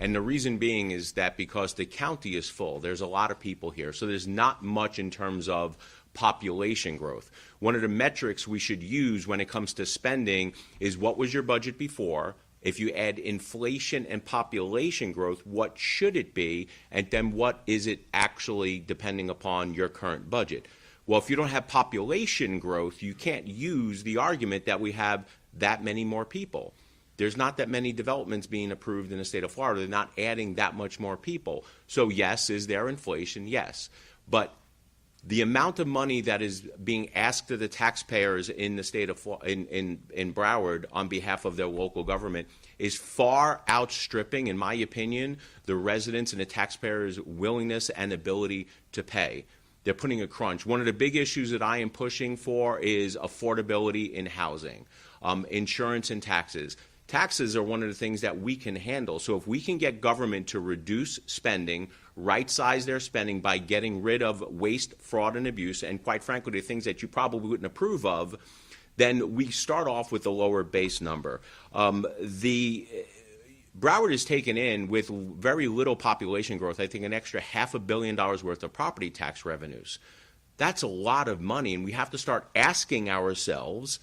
And the reason being is that because the county is full, there's a lot of people here, so there's not much in terms of population growth. One of the metrics we should use when it comes to spending is what was your budget before? If you add inflation and population growth, what should it be? And then what is it actually depending upon your current budget? Well, if you don't have population growth, you can't use the argument that we have that many more people. There's not that many developments being approved in the state of Florida. They're not adding that much more people. So yes, is there inflation? Yes. But the amount of money that is being asked of the taxpayers in the state of in Broward on behalf of their local government is far outstripping, in my opinion, the residents and the taxpayers' willingness and ability to pay. They're putting a crunch. One of the big issues that I am pushing for is affordability in housing, insurance and taxes. Taxes are one of the things that we can handle. So if we can get government to reduce spending, right-size their spending by getting rid of waste, fraud, and abuse, and quite frankly, the things that you probably wouldn't approve of, then we start off with a lower base number. The Broward is taken in with very little population growth, I think an extra $500 million worth of property tax revenues. That's a lot of money, and we have to start asking ourselves,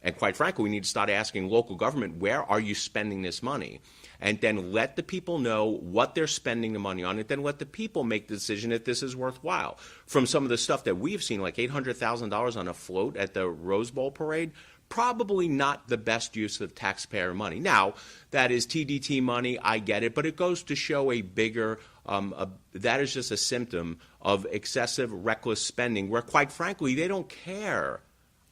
and quite frankly, we need to start asking local government, where are you spending this money? And then let the people know what they're spending the money on, and then let the people make the decision if this is worthwhile. From some of the stuff that we've seen, like $800,000 on a float at the Rose Bowl parade, probably not the best use of taxpayer money. Now, that is TDT money, I get it, but it goes to show a bigger, that is just a symptom of excessive, reckless spending where, quite frankly, they don't care.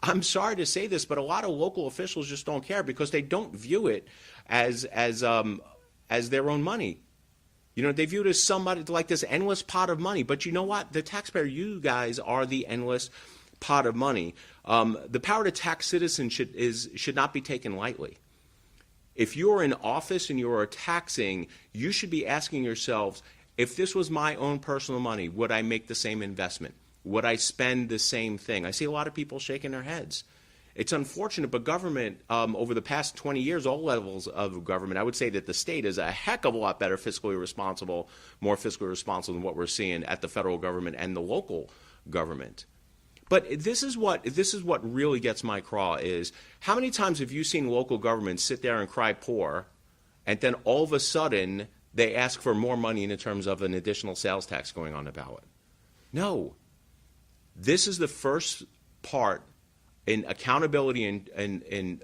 I'm sorry to say this, but a lot of local officials just don't care because they don't view it as their own money. You know, they view it as somebody like this endless pot of money. But you know what? The taxpayer, you guys are the endless pot of money. The power to tax citizens should not be taken lightly. If you're in office and you are taxing, you should be asking yourselves, if this was my own personal money, would I make the same investment? Would I spend the same thing? I see a lot of people shaking their heads. It's unfortunate, but government, over the past 20 years, all levels of government, I would say that the state is a heck of a lot better fiscally responsible, more fiscally responsible than what we're seeing at the federal government and the local government. But this is what really gets my craw is, how many times have you seen local governments sit there and cry poor, and then all of a sudden they ask for more money in terms of an additional sales tax going on the ballot? No. This is the first part in accountability and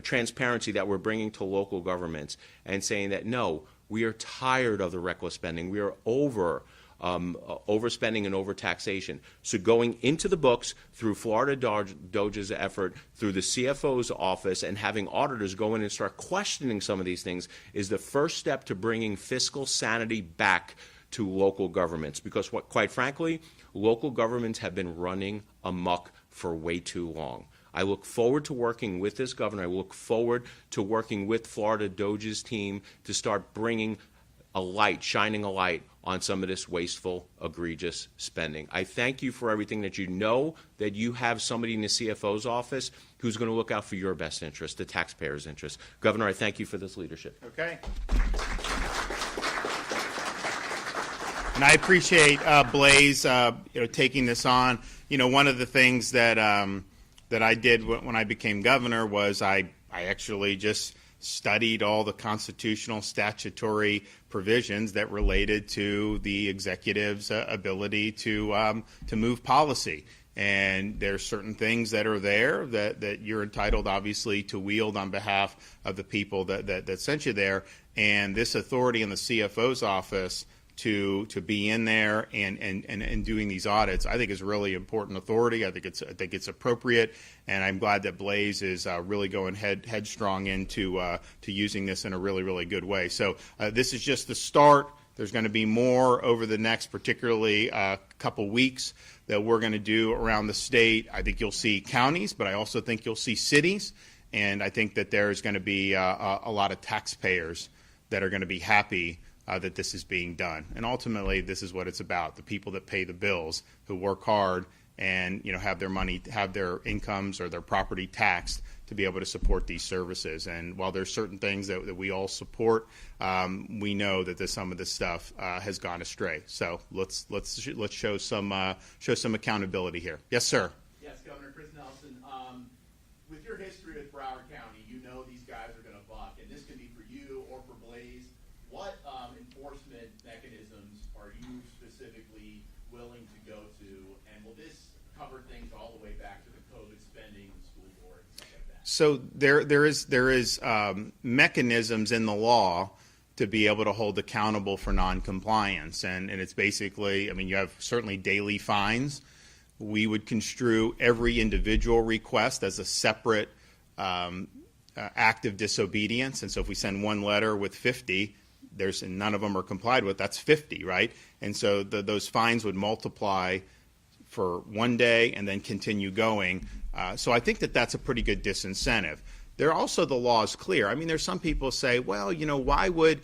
transparency that we're bringing to local governments and saying that, no, we are tired of the reckless spending. We are overspending and overtaxation. So going into the books through Florida Doge's effort, through the CFO's office, and having auditors go in and start questioning some of these things is the first step to bringing fiscal sanity back to local governments. Because quite frankly, local governments have been running amok for way too long. I look forward to working with this governor. I look forward to working with Florida Doge's team to start bringing shining a light on some of this wasteful, egregious spending. I thank you for everything that you know, that you have somebody in the CFO's office who's going to look out for your best interest, the taxpayers' interest. Governor, I thank you for this leadership. Okay. And I appreciate Blaise, taking this on. You know, one of the things that I did when I became governor was I actually just studied all the constitutional statutory provisions that related to the executive's ability to move policy. And there's certain things that are there that you're entitled, obviously, to wield on behalf of the people that sent you there. And this authority in the CFO's office to be in there and doing these audits, I think is really important authority. I think it's appropriate, and I'm glad that Blaise is really going headstrong into to using this in a really, really good way. So this is just the start. There's going to be more over the next, particularly couple weeks, that we're going to do around the state. I think you'll see counties, but I also think you'll see cities, and I think that there's going to be a lot of taxpayers that are going to be happy that this is being done. And ultimately, this is what it's about, the people that pay the bills, who work hard and have their incomes or their property taxed to be able to support these services. And while there's certain things that we all support, we know that some of this stuff has gone astray. So let's show some accountability here. Yes, sir. Yes, Governor Chris Nelson. With your history with Broward County, you know these guys are going to buck, and this can be for you or for Blaise. What enforcement mechanisms are you specifically willing to go to, and will this cover things all the way back to the COVID spending, the school board, and stuff like that? So there is mechanisms in the law to be able to hold accountable for noncompliance, and it's basically, you have certainly daily fines. We would construe every individual request as a separate act of disobedience, and so if we send one letter with 50, and none of them are complied with, that's 50, right? And so those fines would multiply for one day and then continue going. So I think that's a pretty good disincentive. There also, the law is clear. There's some people say, well, why would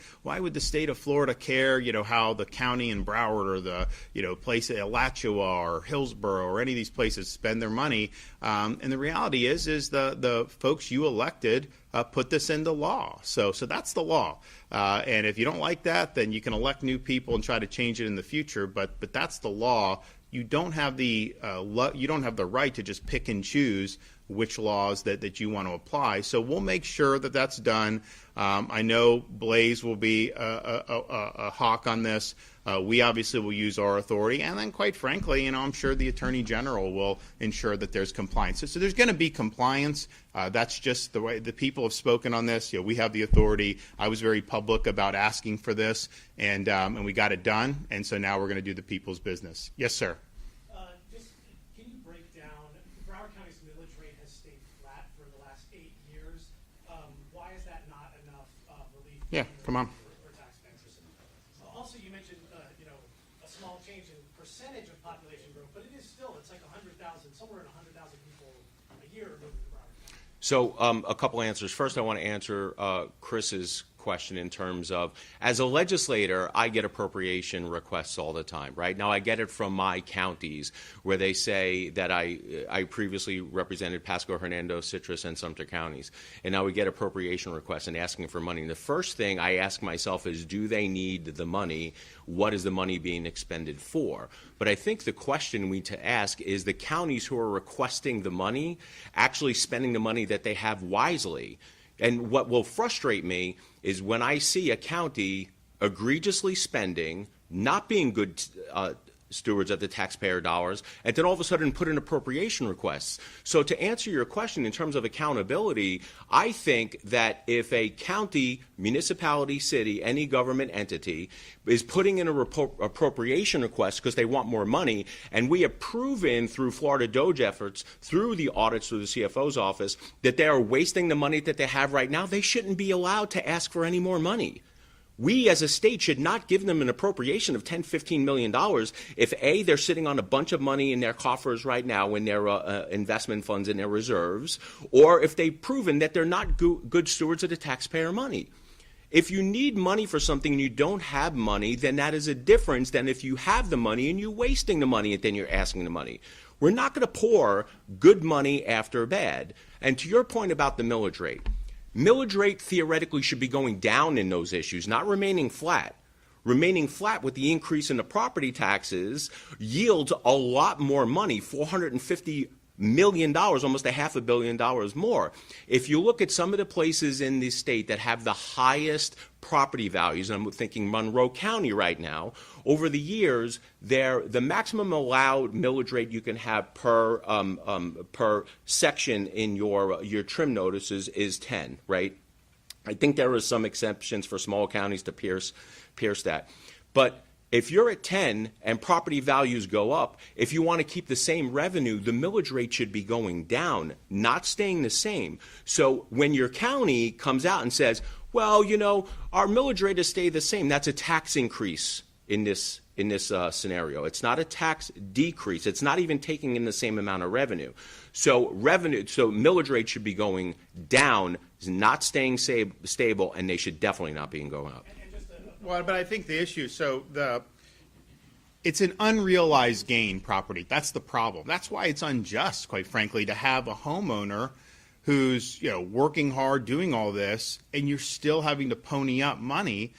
the state of Florida care, how the county in Broward or the, place at Alachua or Hillsborough or any of these places spend their money. And the reality is the folks you elected put this into law. So that's the law. And if you don't like that, then you can elect new people and try to change it in the future. But that's the law. You don't have the right to just pick and choose which laws that you want to apply. So we'll make sure that that's done. I know Blaise will be a hawk on this. We obviously will use our authority, and then quite frankly, I'm sure the Attorney General will ensure that there's compliance. So there's going to be compliance. That's just the way the people have spoken on this. We have the authority. I was very public about asking for this, and we got it done. And so now we're going to do the people's business. Yes, sir. Can you break down, Broward County's millage rate has stayed flat for the last 8 years. Why is that not enough relief? Yeah, come on. For taxpayers? Also, you mentioned a small change in percentage of population growth, but it's like 100,000, somewhere in 100,000 people a year moving to Broward County. So a couple answers. First, I want to answer Chris's question in terms of, as a legislator, I get appropriation requests all the time, right? Now, I get it from my counties where they say that I previously represented Pasco, Hernando, Citrus, and Sumter counties, and now we get appropriation requests and asking for money. And the first thing I ask myself is, do they need the money? What is the money being expended for? But I think the question we need to ask is, the counties who are requesting the money actually spending the money that they have wisely? And what will frustrate me is when I see a county egregiously spending, not being good stewards of the taxpayer dollars, and then all of a sudden put in appropriation requests. So to answer your question in terms of accountability, I think that if a county, municipality, city, any government entity is putting in a appropriation request because they want more money, and we have proven through Florida DOJ efforts, through the audits through the CFO's office, that they are wasting the money that they have right now, they shouldn't be allowed to ask for any more money. We as a state should not give them an appropriation of $10, $15 million if A, they're sitting on a bunch of money in their coffers right now in their investment funds, in their reserves, or if they've proven that they're not good stewards of the taxpayer money. If you need money for something and you don't have money, then that is a difference than if you have the money and you're wasting the money and then you're asking the money. We're not going to pour good money after bad. And to your point about the millage rate theoretically should be going down in those issues, not remaining flat. Remaining flat with the increase in the property taxes yields a lot more money, $450 million, almost $500 million more. If you look at some of the places in the state that have the highest property values, and I'm thinking Monroe County right now, over the years, the maximum allowed millage rate you can have per section in your trim notices is 10, right? I think there are some exceptions for small counties to pierce that. But if you're at 10 and property values go up, if you want to keep the same revenue, the millage rate should be going down, not staying the same. So when your county comes out and says, well, our millage rate has stayed the same, that's a tax increase in this scenario. It's not a tax decrease. It's not even taking in the same amount of revenue. So millage rate should be going down, not staying stable, and they should definitely not be going up. Well, but I think the issue, It's an unrealized gain property. That's the problem. That's why it's unjust, quite frankly, to have a homeowner who's working hard, doing all this, and you're still having to pony up money,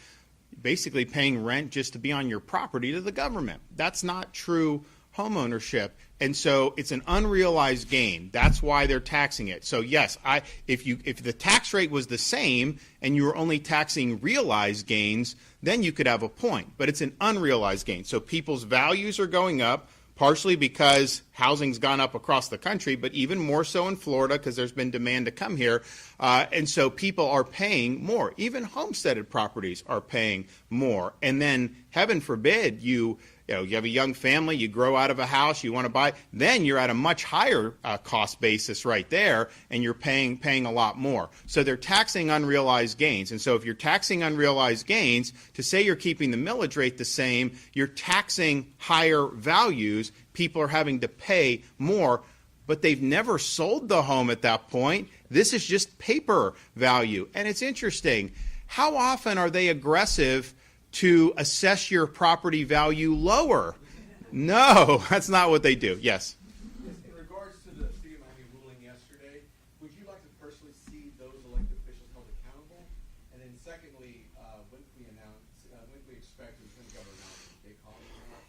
basically paying rent just to be on your property to the government. That's not true homeownership. And so it's an unrealized gain. That's why they're taxing it. So yes, if the tax rate was the same and you were only taxing realized gains, then you could have a point. But it's an unrealized gain. So people's values are going up, partially because housing's gone up across the country, but even more so in Florida because there's been demand to come here. And so people are paying more. Even homesteaded properties are paying more. And then, heaven forbid, you have a young family, you grow out of a house, you want to buy, then you're at a much higher cost basis right there, and you're paying a lot more. So they're taxing unrealized gains. And so if you're taxing unrealized gains, to say you're keeping the millage rate the same, you're taxing higher values. People are having to pay more, but they've never sold the home at that point. This is just paper value. And it's interesting. How often are they aggressive to assess your property value lower? No, that's not what they do. Yes. In regards to the City of Miami ruling yesterday, would you like to personally see those elected officials held accountable? And then secondly, when can we expect the Lieutenant Governor announce a big holiday perhaps?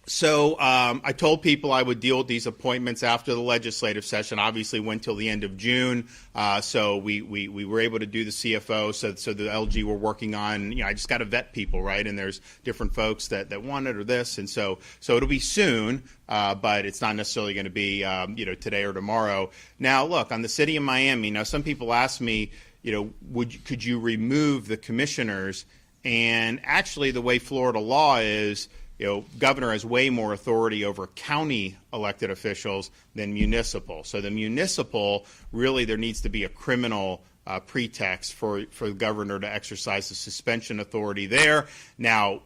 So I told people I would deal with these appointments after the legislative session. Obviously went till the end of June. So we were able to do the CFO. So the LG we're working on, I just got to vet people, right? And there's different folks that want it or this. And so it'll be soon, but it's not necessarily going to be, today or tomorrow. Now, look, on the City of Miami, now some people ask me, could you remove the commissioners? And actually the way Florida law is, governor has way more authority over county elected officials than municipal. So the municipal, really there needs to be a criminal pretext for the governor to exercise the suspension authority there. Now,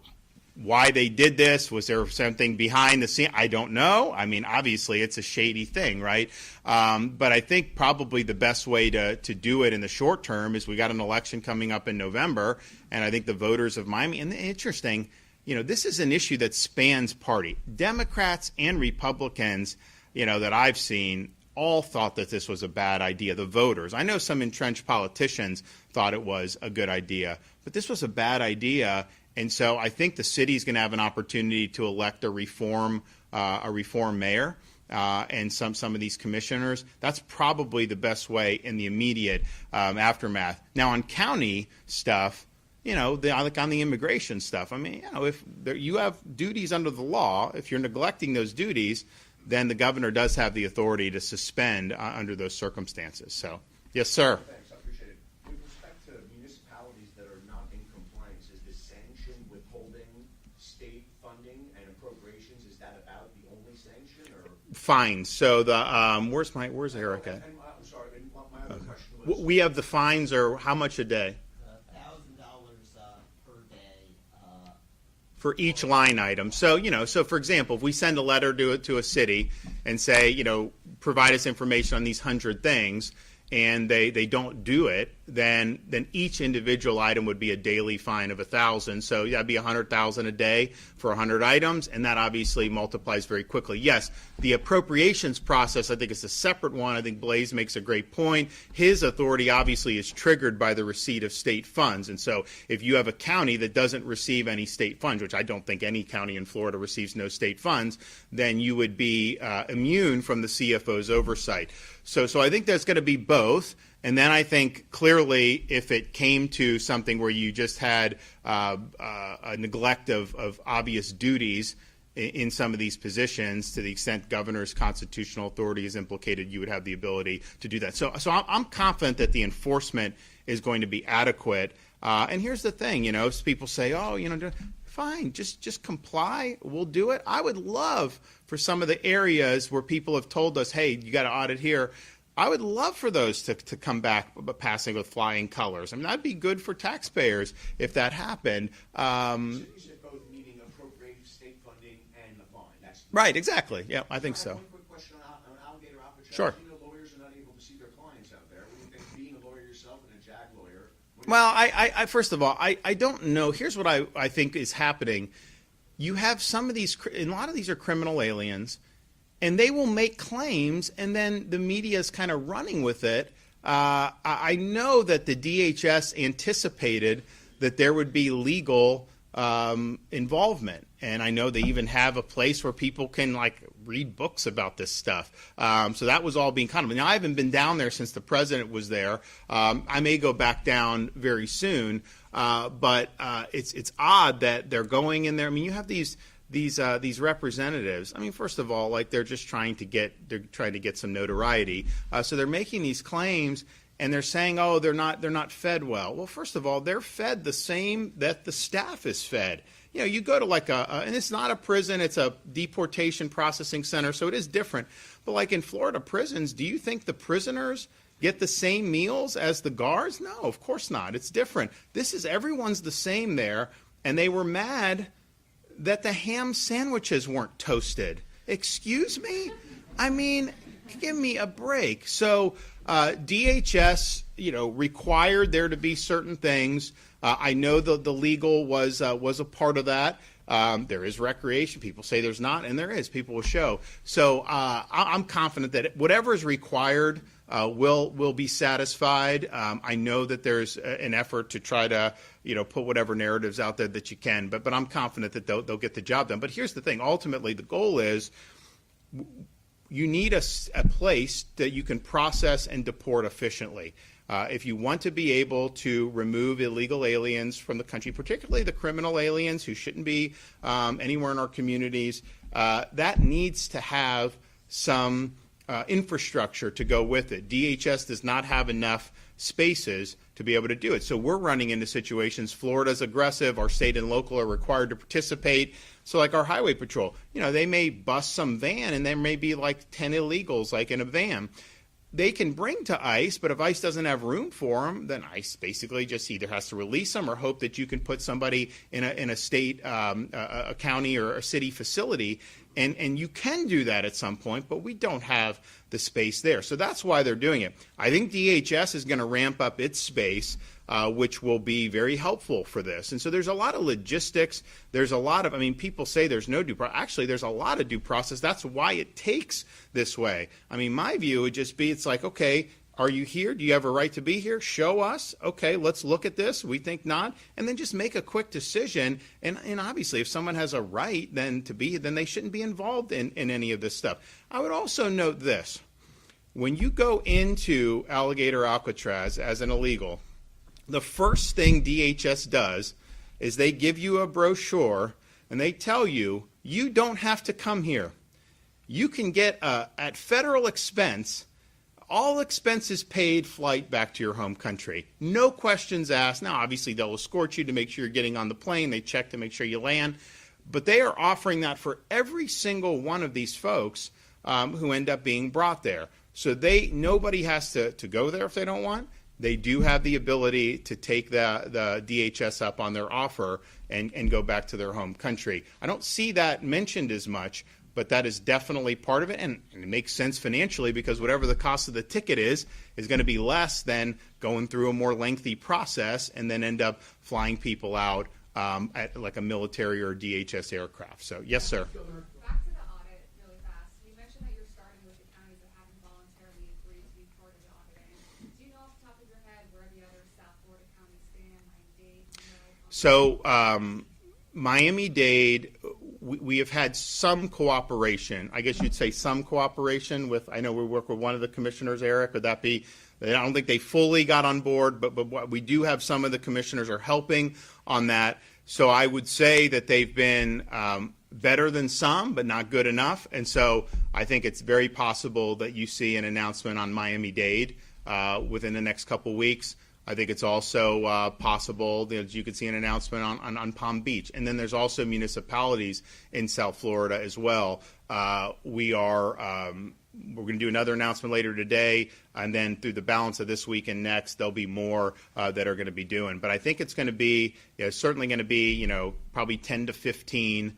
why they did this, was there something behind the scene? I don't know. I mean, obviously it's a shady thing, right? But I think probably the best way to do it in the short term is we got an election coming up in November, and I think the voters of Miami, and interesting, this is an issue that spans party. Democrats and Republicans, that I've seen, all thought that this was a bad idea. The voters. I know some entrenched politicians thought it was a good idea, but this was a bad idea. And so I think the city's going to have an opportunity to elect a reform mayor and some of these commissioners. That's probably the best way in the immediate aftermath. Now on county stuff, like on the immigration stuff, I mean, if you have duties under the law, if you're neglecting those duties, then the governor does have the authority to suspend under those circumstances. So, yes, sir. Thanks, I appreciate it. With respect to municipalities that are not in compliance, is the sanction withholding state funding and appropriations, is that about the only sanction, or? Fines. So the where's Eric at? I'm sorry, and my other question was, We have the fines are how much a day? $1,000 per day. For each line item. So, so for example, if we send a letter to a city and say, provide us information on these 100 things, and they don't do it, then each individual item would be a daily fine of $1,000. So that'd be $100,000 a day for 100 items, and that obviously multiplies very quickly. Yes, the appropriations process, I think, is a separate one. I think Blaise makes a great point. His authority obviously is triggered by the receipt of state funds, and so if you have a county that doesn't receive any state funds, which I don't think any county in Florida receives no state funds, then you would be immune from the CFO's oversight. So I think there's going to be both. And then I think clearly if it came to something where you just had a neglect of obvious duties in some of these positions, to the extent governor's constitutional authority is implicated, you would have the ability to do that. So I'm confident that the enforcement is going to be adequate. And here's the thing, people say, fine, just comply, we'll do it. I would love for some of the areas where people have told us, hey, you got to audit here, I would love for those to come back passing with flying colors. I mean, that'd be good for taxpayers if that happened. so you said both, meaning appropriate state funding and the fine. That's Right, exactly. Yeah, I think I have so. one quick question on alligator opportunity. Sure. Lawyers are not able to see their clients out there. What do you think, being a lawyer yourself and a JAG lawyer? Well, I first of all, I don't know. Here's what I think is happening. you have some of these, a lot of these are criminal aliens, and they will make claims, and then the media is kind of running with it. I know that the DHS anticipated that there would be legal involvement, and I know they even have a place where people can read books about this stuff. So that was all being contemplated. Now, I haven't been down there since the president was there. I may go back down very soon, but it's odd that they're going in there. I mean, you have these representatives. I mean, first of all, they're just trying to get some notoriety. So they're making these claims, and they're saying, oh, they're not fed well. Well, first of all, they're fed the same that the staff is fed. You go to and it's not a prison, it's a deportation processing center, so it is different. But in Florida prisons, do you think the prisoners get the same meals as the guards? No, of course not. It's different. Everyone's the same there, and they were mad that the ham sandwiches weren't toasted. Excuse me? I mean, give me a break. So DHS, required there to be certain things. I know the legal was a part of that. There is recreation. People say there's not, and there is. People will show. So I'm confident that whatever is required will be satisfied. I know that there's an effort to try to put whatever narratives out there that you can, but I'm confident that they'll get the job done. But here's the thing. Ultimately, the goal is you need a place that you can process and deport efficiently. If you want to be able to remove illegal aliens from the country, particularly the criminal aliens who shouldn't be anywhere in our communities, that needs to have some infrastructure to go with it. DHS does not have enough spaces to be able to do it. So we're running into situations. Florida's aggressive. Our state and local are required to participate. So our highway patrol, they may bust some van, and there may be 10 illegals in a van. They can bring to ICE, but if ICE doesn't have room for them, then ICE basically just either has to release them or hope that you can put somebody in a state, a county, or a city facility. And you can do that at some point, but we don't have the space there. So that's why they're doing it. I think DHS is going to ramp up its space, which will be very helpful for this. And so there's a lot of logistics. There's a lot of, people say there's no due process. Actually, there's a lot of due process. That's why it takes this way. My view would just be, it's okay, are you here? Do you have a right to be here? Show us. Okay, let's look at this. We think not. And then just make a quick decision. And obviously, if someone has a right then they shouldn't be involved in any of this stuff. I would also note this. When you go into Alligator Alcatraz as an illegal, the first thing DHS does is they give you a brochure and they tell you, you don't have to come here. You can get at federal expense, all expenses paid flight back to your home country. No questions asked. Now, obviously, they'll escort you to make sure you're getting on the plane. They check to make sure you land. But they are offering that for every single one of these folks who end up being brought there. So nobody has to go there if they don't want. They do have the ability to take the DHS up on their offer and go back to their home country. I don't see that mentioned as much, but that is definitely part of it, and it makes sense financially because whatever the cost of the ticket is going to be less than going through a more lengthy process and then end up flying people out at a military or DHS aircraft. So, yes, sir. Back to the audit really fast. You mentioned that you're starting with the counties that haven't voluntarily agreed to be part of the auditing. Do you know off the top of your head where the other South Florida counties stand, Miami-Dade? So, Miami-Dade, we have had some cooperation. I guess you'd say some cooperation with, I know we work with one of the commissioners, Eric. Would that be, I don't think they fully got on board, but we do have some of the commissioners are helping on that. So I would say that they've been better than some, but not good enough. And so I think it's very possible that you see an announcement on Miami-Dade within the next couple weeks. I think it's also possible that you could see an announcement on Palm Beach. And then there's also municipalities in South Florida as well. We're going to do another announcement later today, and then through the balance of this week and next, there'll be more that are going to be doing. But I think it's going to be certainly going to be probably 10 to 15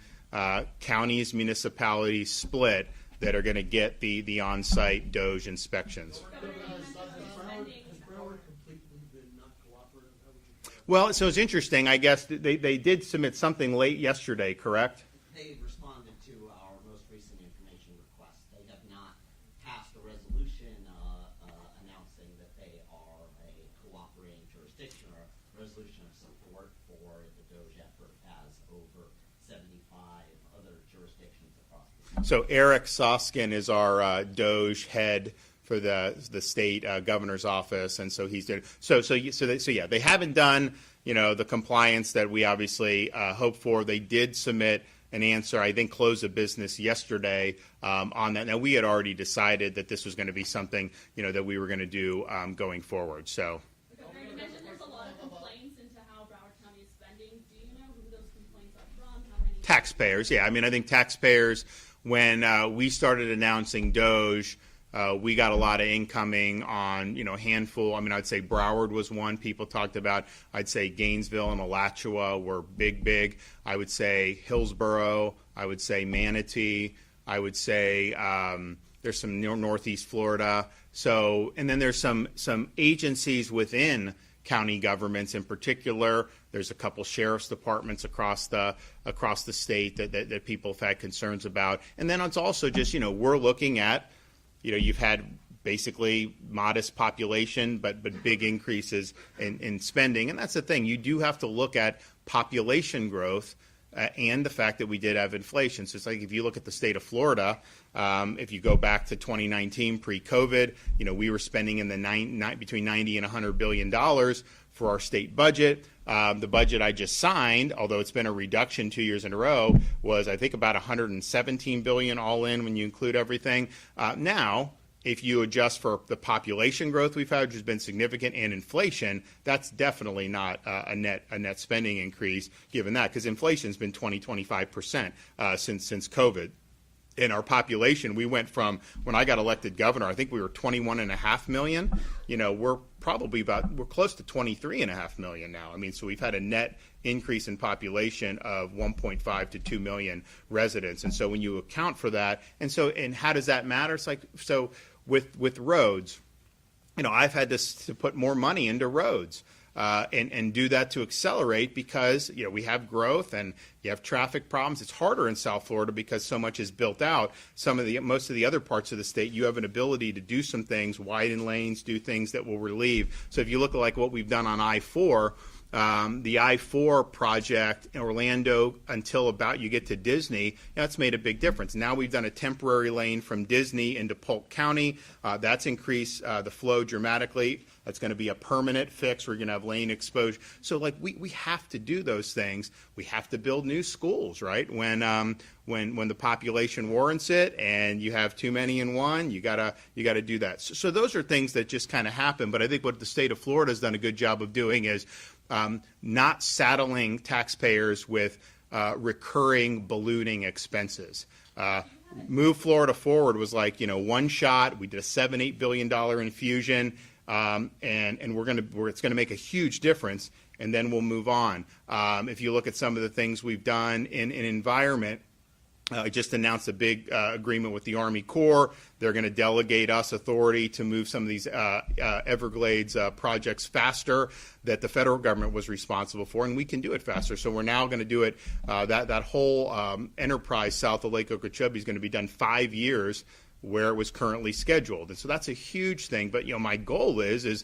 counties, municipalities split that are going to get the on-site DOJ inspections. Well, so it's interesting. I guess they did submit something late yesterday, correct? they responded to our most recent information request. They have not passed a resolution announcing that they are a cooperating jurisdiction or a resolution of support for the DOGE effort as over 75 other jurisdictions across the state. So Eric Soskin is our DOGE head for the state governor's office, and so he's doing yeah, they haven't done the compliance that we obviously hope for. They did submit an answer, I think, close of business yesterday on that. Now, we had already decided that this was going to be something that we were going to do going forward. So. Governor, you mentioned there's a lot of complaints into how Broward County is spending. Do you know who those complaints are from? How many? Taxpayers, yeah. I mean, I think taxpayers, when we started announcing DOGE, we got a lot of incoming on, a handful. I mean, I'd say Broward was one people talked about. I'd say Gainesville and Alachua were big. I would say Hillsborough. I would say Manatee. I would say there's some Northeast Florida. So, and then there's some agencies within county governments in particular. There's a couple sheriff's departments across the state that people have had concerns about. And then it's also just, we're looking at, you've had basically modest population, but big increases in spending. And that's the thing. You do have to look at population growth and the fact that we did have inflation. So it's like if you look at the state of Florida, if you go back to 2019 pre-COVID, we were spending in the between $90 and $100 billion for our state budget. The budget I just signed, although it's been a reduction 2 years in a row, was I think about $117 billion all in when you include everything. Now, if you adjust for the population growth we've had, which has been significant, and inflation, that's definitely not a net spending increase given that, because inflation's been 20-25% since COVID. In our population, we went from, when I got elected governor, I think we were 21.5 million. We're close to 23.5 million now. I mean, so we've had a net increase in population of 1.5 to 2 million residents. And so when you account for that, and how does that matter? It's like, so with roads, I've had to put more money into roads. And do that to accelerate because we have growth and you have traffic problems. It's harder in South Florida because so much is built out. Most of the other parts of the state, you have an ability to do some things, widen lanes, do things that will relieve. So if you look at like what we've done on I-4, the I-4 project in Orlando until about you get to Disney, that's made a big difference. Now we've done a temporary lane from Disney into Polk County. That's increased the flow dramatically. That's going to be a permanent fix. We're going to have lane exposure. So like we have to do those things. We have to build new schools, right? When the population warrants it and you have too many in one, you gotta do that. So those are things that just kind of happen. But I think what the state of Florida has done a good job of doing is not saddling taxpayers with recurring ballooning expenses. Move Florida Forward was like, one shot. We did a $7-8 billion infusion, and it's going to make a huge difference, and then we'll move on. If you look at some of the things we've done in environment, I just announced a big agreement with the Army Corps. They're going to delegate us authority to move some of these Everglades projects faster that the federal government was responsible for, and we can do it faster. So we're now going to do it. That whole enterprise south of Lake Okeechobee is going to be done 5 years where it was currently scheduled. And so that's a huge thing. But, my goal is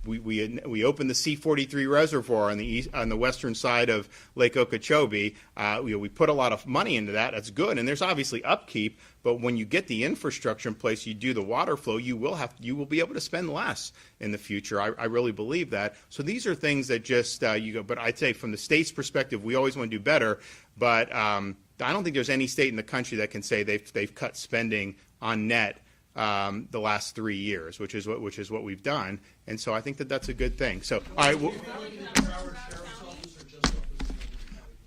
we opened the C-43 reservoir on the western side of Lake Okeechobee. We put a lot of money into that. That's good. And there's obviously upkeep. But when you get the infrastructure in place, you do the water flow, you will be able to spend less in the future. I really believe that. So these are things that just you go. But I'd say from the state's perspective, we always want to do better. But I don't think there's any state in the country that can say they've cut spending on net the last 3 years, which is what we've done, and so I think that's a good thing. So, all right,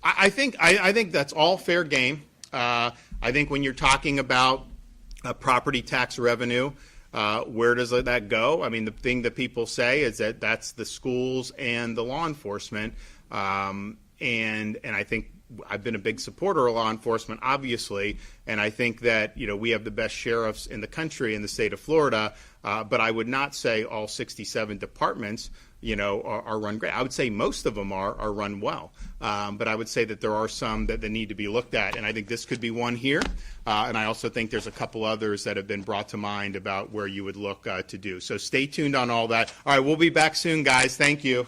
I think that's all fair game. I think when you're talking about property tax revenue, where does that go? I mean, the thing that people say is that that's the schools and the law enforcement, and I think I've been a big supporter of law enforcement, obviously, and I think that we have the best sheriffs in the country in the state of Florida, but I would not say all 67 departments are run great. I would say most of them are run well. But I would say that there are some that need to be looked at, and I think this could be one here. And I also think there's a couple others that have been brought to mind about where you would look to do. So stay tuned on all that. All right, we'll be back soon, guys. Thank you.